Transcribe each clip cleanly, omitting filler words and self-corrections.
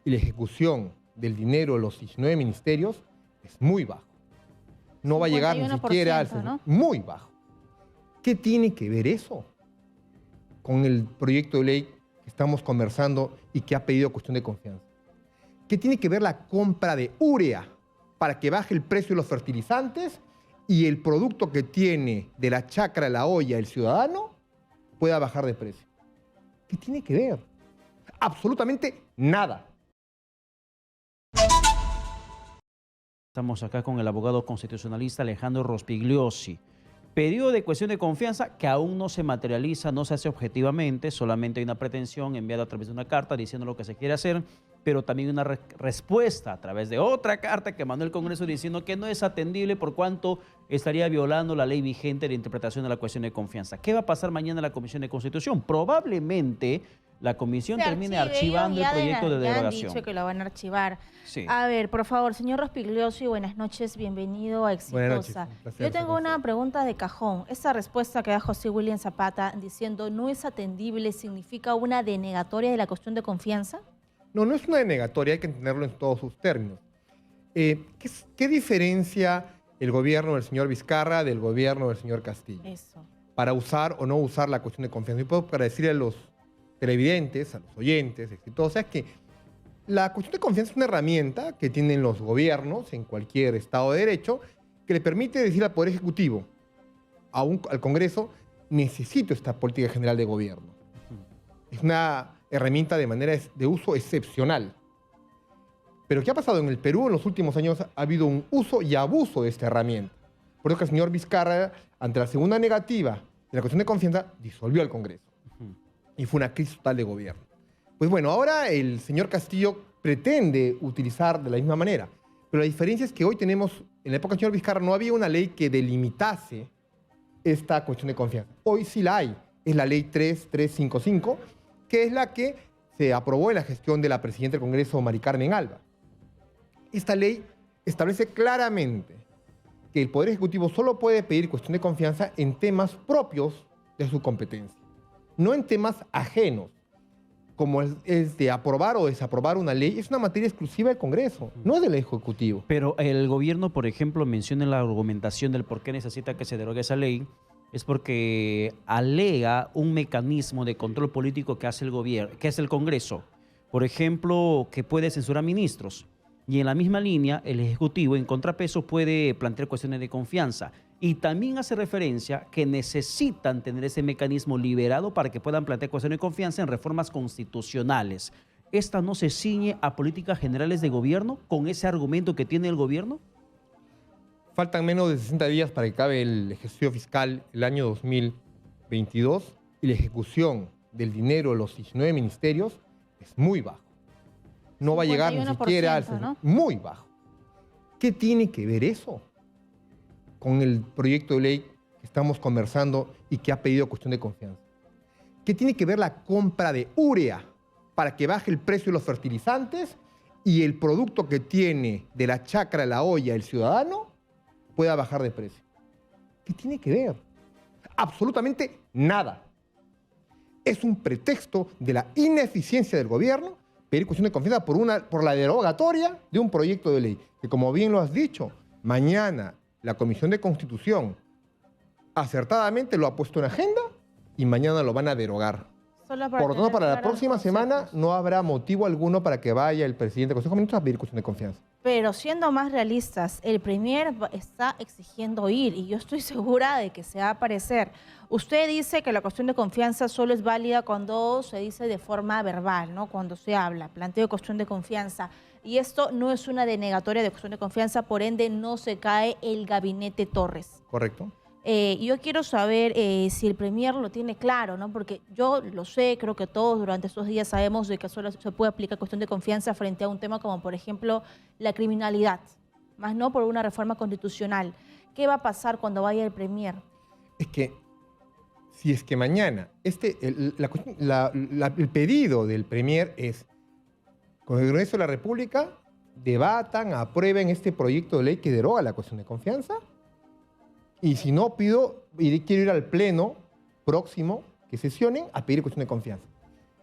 y la ejecución del dinero de los 19 ministerios es muy bajo. No va a llegar ni siquiera al... ¿no? Muy bajo. ¿Qué tiene que ver eso con el proyecto de ley que estamos conversando y que ha pedido cuestión de confianza? ¿Qué tiene que ver la compra de urea para que baje el precio de los fertilizantes y el producto que tiene de la chacra, la olla, el ciudadano pueda bajar de precio? ¿Qué tiene que ver? Absolutamente nada. Estamos acá con el abogado constitucionalista Alejandro Rospigliosi. Pedido de cuestión de confianza que aún no se materializa, no se hace objetivamente, solamente hay una pretensión enviada a través de una carta diciendo lo que se quiere hacer, pero también una respuesta a través de otra carta que mandó el Congreso diciendo que no es atendible por cuanto estaría violando la ley vigente de interpretación de la cuestión de confianza. ¿Qué va a pasar mañana en la Comisión de Constitución? Probablemente la comisión termine archivando el proyecto de derogación. Ya han dicho que lo van a archivar. Sí. A ver, por favor, señor Rospigliosi, buenas noches, bienvenido a Exitosa. Yo tengo una pregunta de cajón. Esa respuesta que da José William Zapata diciendo no es atendible, ¿significa una denegatoria de la cuestión de confianza? No, no es una denegatoria, hay que entenderlo en todos sus términos. ¿Qué diferencia el gobierno del señor Vizcarra del gobierno del señor Castillo? Eso. Para usar o no usar la cuestión de confianza. Y puedo para decirle a los televidentes, a los oyentes, Exitosas, que la cuestión de confianza es una herramienta que tienen los gobiernos en cualquier Estado de Derecho que le permite decir al Poder Ejecutivo, al Congreso, necesito esta política general de gobierno. Es una herramienta de uso excepcional. Pero ¿qué ha pasado en el Perú en los últimos años? Ha habido un uso y abuso de esta herramienta. Por eso que el señor Vizcarra, ante la segunda negativa de la cuestión de confianza, disolvió al Congreso. Y fue una crisis total de gobierno. Pues bueno, ahora el señor Castillo pretende utilizar de la misma manera. Pero la diferencia es que hoy tenemos, en la época del señor Vizcarra, no había una ley que delimitase esta cuestión de confianza. Hoy sí la hay. Es la ley 3355, que es la que se aprobó en la gestión de la presidenta del Congreso, Mari Carmen Alba. Esta ley establece claramente que el Poder Ejecutivo solo puede pedir cuestión de confianza en temas propios de su competencia, no en temas ajenos, como es de aprobar o desaprobar una ley. Es una materia exclusiva del Congreso, no es del Ejecutivo. Pero el gobierno, por ejemplo, menciona en la argumentación del por qué necesita que se derogue esa ley, es porque alega un mecanismo de control político que hace el gobierno, que es el Congreso. Por ejemplo, que puede censurar ministros. Y en la misma línea, el Ejecutivo, en contrapeso, puede plantear cuestiones de confianza. Y también hace referencia que necesitan tener ese mecanismo liberado para que puedan plantear cuestiones de confianza en reformas constitucionales. ¿Esta no se ciñe a políticas generales de gobierno con ese argumento que tiene el gobierno? Faltan menos de 60 días para que acabe el ejercicio fiscal el año 2022 y la ejecución del dinero de los 19 ministerios es muy bajo. No va a llegar ni siquiera al... ¿no? Muy bajo. ¿Qué tiene que ver eso con el proyecto de ley que estamos conversando y que ha pedido cuestión de confianza? ¿Qué tiene que ver la compra de urea para que baje el precio de los fertilizantes y el producto que tiene de la chacra, la olla, el ciudadano pueda bajar de precio? ¿Qué tiene que ver? Absolutamente nada. Es un pretexto de la ineficiencia del gobierno pedir cuestión de confianza por la derogatoria de un proyecto de ley, que como bien lo has dicho, mañana la Comisión de Constitución acertadamente lo ha puesto en agenda y mañana lo van a derogar. Por lo tanto, para la próxima semana no habrá motivo alguno para que vaya el presidente del Consejo de Ministros a pedir cuestión de confianza. Pero siendo más realistas, el Premier está exigiendo ir y yo estoy segura de que se va a aparecer. Usted dice que la cuestión de confianza solo es válida cuando se dice de forma verbal, ¿no? Cuando se habla, planteo de cuestión de confianza. Y esto no es una denegatoria de cuestión de confianza, por ende no se cae el gabinete Torres. Correcto. Yo quiero saber si el Premier lo tiene claro, ¿no? Porque yo lo sé, creo que todos durante estos días sabemos de que solo se puede aplicar cuestión de confianza frente a un tema como, por ejemplo, la criminalidad, más no por una reforma constitucional. ¿Qué va a pasar cuando vaya el Premier? Es que, si es que mañana, el pedido del Premier es, con el Congreso de la República, debatan, aprueben este proyecto de ley que deroga la cuestión de confianza. Y si no, quiero ir al pleno próximo, que sesionen, a pedir cuestión de confianza.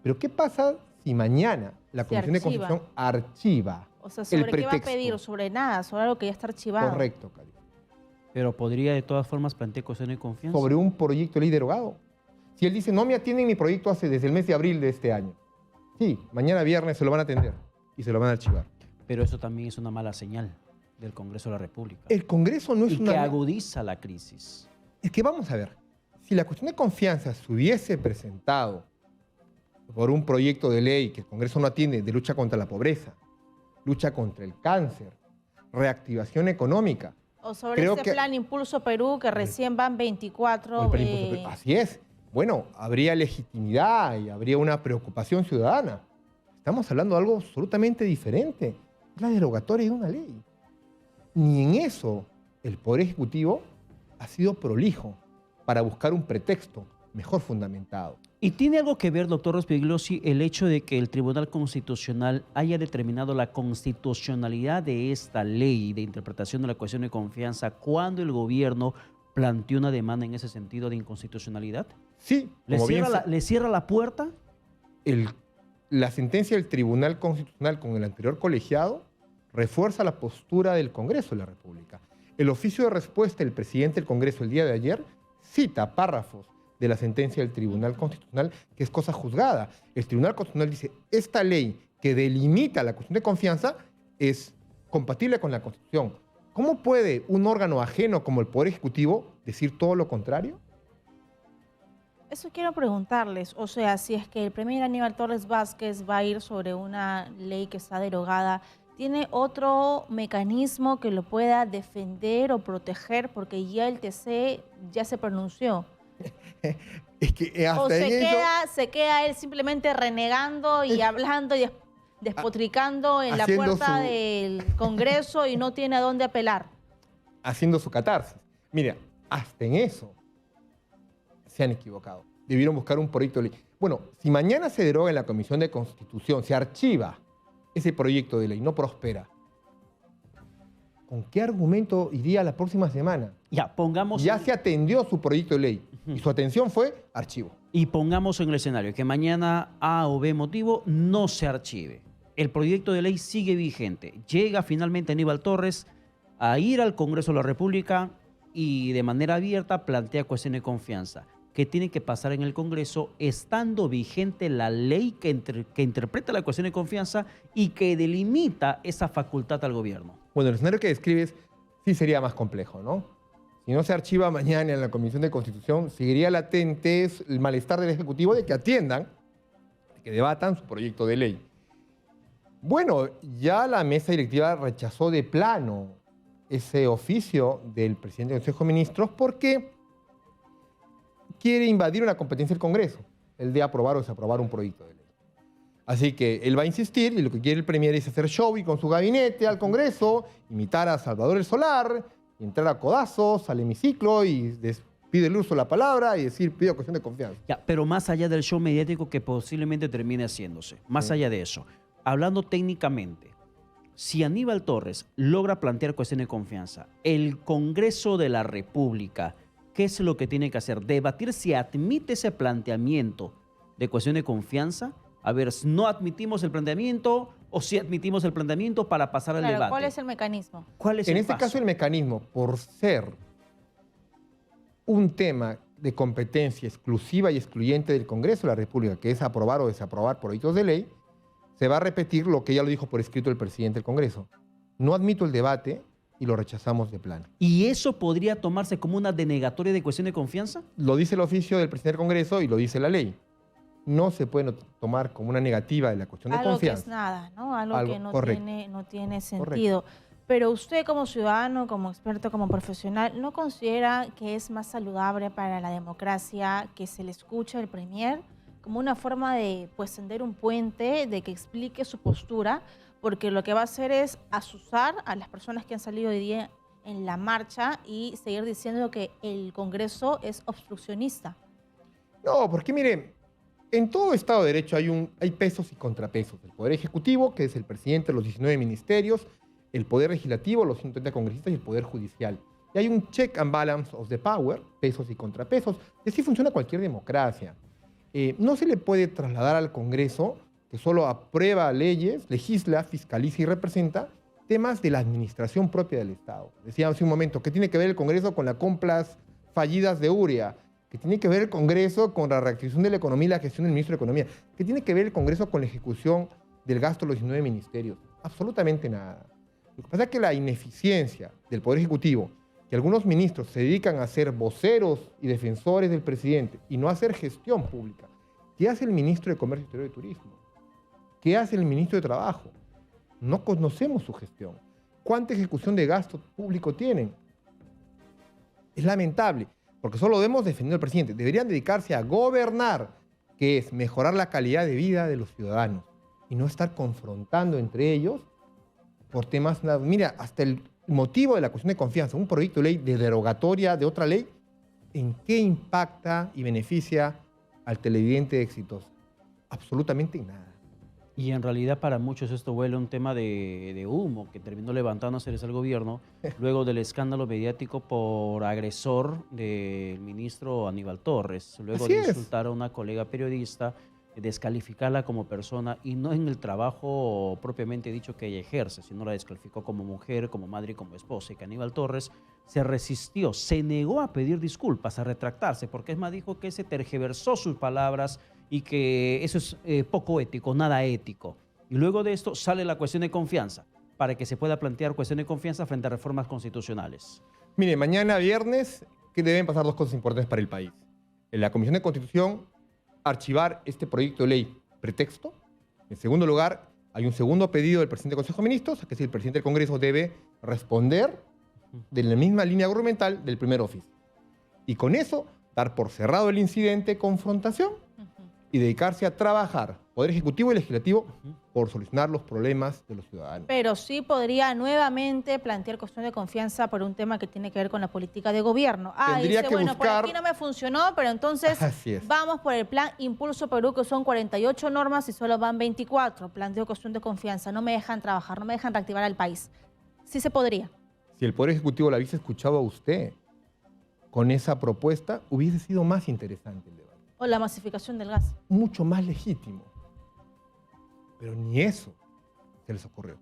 Pero ¿qué pasa si mañana la Se Comisión de archiva. Constitución archiva O sea, el ¿sobre qué va a pretexto. pedir? Sobre nada, sobre algo que ya está archivado. Correcto, Cari. Pero podría de todas formas plantear cuestión de confianza. Sobre un proyecto de ley derogado. Si él dice, no me atienden mi proyecto desde el mes de abril de este año. Sí, mañana viernes se lo van a atender y se lo van a archivar. Pero eso también es una mala señal del Congreso de la República. El Congreso no es Y que una... agudiza la crisis. Es que vamos a ver, si la cuestión de confianza se hubiese presentado por un proyecto de ley que el Congreso no atiende de lucha contra la pobreza, lucha contra el cáncer, reactivación económica. O sobre Creo ese que- plan Impulso Perú, que recién van 24. o el preimpuesto- Así es. Bueno, habría legitimidad y habría una preocupación ciudadana. Estamos hablando de algo absolutamente diferente. Es la derogatoria de una ley. Ni en eso el Poder Ejecutivo ha sido prolijo para buscar un pretexto mejor fundamentado. ¿Y tiene algo que ver, doctor Rospigliosi, el hecho de que el Tribunal Constitucional haya determinado la constitucionalidad de esta ley de interpretación de la cuestión de confianza cuando el gobierno planteó una demanda en ese sentido de inconstitucionalidad? Sí, ¿Le como bien ¿Le cierra la puerta? la sentencia del Tribunal Constitucional con el anterior colegiado refuerza la postura del Congreso de la República. El oficio de respuesta del presidente del Congreso el día de ayer cita párrafos de la sentencia del Tribunal Constitucional, que es cosa juzgada. El Tribunal Constitucional dice, esta ley que delimita la cuestión de confianza es compatible con la Constitución. ¿Cómo puede un órgano ajeno como el Poder Ejecutivo decir todo lo contrario? Eso quiero preguntarles, o sea, si es que el premier Aníbal Torres Vázquez va a ir sobre una ley que está derogada, ¿tiene otro mecanismo que lo pueda defender o proteger? Porque ya el TC ya se pronunció. Es que hasta O en eso... se queda él simplemente renegando y hablando y despotricando en la haciendo puerta su- del Congreso y no tiene a dónde apelar. haciendo su catarsis. Mira, hasta en eso se han equivocado. Debieron buscar un proyecto de ley. Bueno, si mañana se deroga en la Comisión de Constitución, se archiva ese proyecto de ley, no prospera, ¿con qué argumento iría la próxima semana? Ya, pongamos... Ya se atendió su proyecto de ley y su atención fue archivo. Y pongamos en el escenario que mañana A o B motivo no se archive. El proyecto de ley sigue vigente. Llega finalmente Aníbal Torres a ir al Congreso de la República y de manera abierta plantea cuestión de confianza. ¿Qué tiene que pasar en el Congreso estando vigente la ley que interpreta la cuestión de confianza y que delimita esa facultad al gobierno? Bueno, el escenario que describes sí sería más complejo, ¿no? Si no se archiva mañana en la Comisión de Constitución, seguiría latente el malestar del Ejecutivo de que atiendan, de que debatan su proyecto de ley. Bueno, ya la mesa directiva rechazó de plano ese oficio del presidente del Consejo de Ministros porque quiere invadir una competencia del Congreso, el de aprobar o desaprobar un proyecto de ley. Así que él va a insistir y lo que quiere el Premier es hacer show y con su gabinete al Congreso, imitar a Salvador el Solar, y entrar a codazos al hemiciclo y pide el uso de la palabra y decir pido cuestión de confianza. Ya, pero más allá del show mediático que posiblemente termine haciéndose, más allá de eso, hablando técnicamente, si Aníbal Torres logra plantear cuestión de confianza, el Congreso de la República, ¿qué es lo que tiene que hacer? Debatir si admite ese planteamiento de cuestión de confianza. A ver, no admitimos el planteamiento o si admitimos el planteamiento para pasar al Claro, debate. ¿cuál es el mecanismo? ¿Cuál es En el este paso? caso el mecanismo, por ser un tema de competencia exclusiva y excluyente del Congreso de la República, que es aprobar o desaprobar proyectos de ley, se va a repetir lo que ya lo dijo por escrito el presidente del Congreso. No admito el debate y lo rechazamos de plano. ¿Y eso podría tomarse como una denegatoria de cuestión de confianza? Lo dice el oficio del presidente del Congreso y lo dice la ley. No se puede tomar como una negativa de la cuestión de Algo que confianza. es nada, ¿no? Algo Algo, que correcto. no tiene sentido. Pero usted como ciudadano, como experto, como profesional, ¿no considera que es más saludable para la democracia que se le escuche al Premier como una forma de pues tender un puente, de que explique su postura? Porque lo que va a hacer es asusar a las personas que han salido hoy día en la marcha y seguir diciendo que el Congreso es obstruccionista. No, porque mire, en todo Estado de Derecho hay pesos y contrapesos. El Poder Ejecutivo, que es el presidente de los 19 ministerios, el Poder Legislativo, los 130 congresistas y el Poder Judicial. Y hay un check and balance of the power, pesos y contrapesos, y así funciona cualquier democracia. No se le puede trasladar al Congreso que solo aprueba leyes, legisla, fiscaliza y representa temas de la administración propia del Estado. Decía hace un momento, ¿qué tiene que ver el Congreso con las compras fallidas de Uria? ¿Qué tiene que ver el Congreso con la reactivación de la economía y la gestión del ministro de Economía? ¿Qué tiene que ver el Congreso con la ejecución del gasto de los 19 ministerios? Absolutamente nada. Lo que pasa es que la ineficiencia del Poder Ejecutivo, que algunos ministros se dedican a ser voceros y defensores del presidente y no a hacer gestión pública. ¿Qué hace el ministro de Comercio Exterior y Turismo? ¿Qué hace el ministro de Trabajo? No conocemos su gestión. ¿Cuánta ejecución de gasto público tienen? Es lamentable, porque solo debemos defender al presidente. Deberían dedicarse a gobernar, que es mejorar la calidad de vida de los ciudadanos y no estar confrontando entre ellos por temas... Mira, hasta el motivo de la cuestión de confianza, un proyecto de ley de derogatoria de otra ley, ¿en qué impacta y beneficia al televidente exitoso? Absolutamente nada. Y en realidad para muchos esto huele a un tema de humo que terminó levantándose desde el gobierno luego del escándalo mediático por agresor del ministro Aníbal Torres, luego Así de es. insultar a una colega periodista, descalificarla como persona y no en el trabajo propiamente dicho que ella ejerce, sino la descalificó como mujer, como madre y como esposa, y que Aníbal Torres se resistió, se negó a pedir disculpas, a retractarse, porque es más, dijo que se tergiversó sus palabras y que eso es poco ético, nada ético. Y luego de esto sale la cuestión de confianza, para que se pueda plantear cuestión de confianza frente a reformas constitucionales. Mire, mañana viernes que deben pasar dos cosas importantes para el país. En la Comisión de Constitución, archivar este proyecto de ley pretexto. En segundo lugar, hay un segundo pedido del presidente del Consejo de Ministros, que es el presidente del Congreso debe responder de la misma línea argumental del primer oficio. Y con eso, dar por cerrado el incidente de confrontación y dedicarse a trabajar, Poder Ejecutivo y Legislativo, por solucionar los problemas de los ciudadanos. Pero sí podría nuevamente plantear cuestión de confianza por un tema que tiene que ver con la política de gobierno. Tendría Dice, que bueno, buscar- por aquí no me funcionó, pero entonces Así es. vamos por el plan Impulso Perú, que son 48 normas y solo van 24. Planteo cuestión de confianza, no me dejan trabajar, no me dejan reactivar al país. Sí se podría. Si el Poder Ejecutivo la hubiese escuchado a usted con esa propuesta, hubiese sido más interesante el debate. O la masificación del gas. Mucho más legítimo. Pero ni eso se les ocurrió.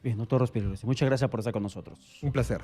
Bien, doctor Rospigliosi, muchas gracias por estar con nosotros. Un placer.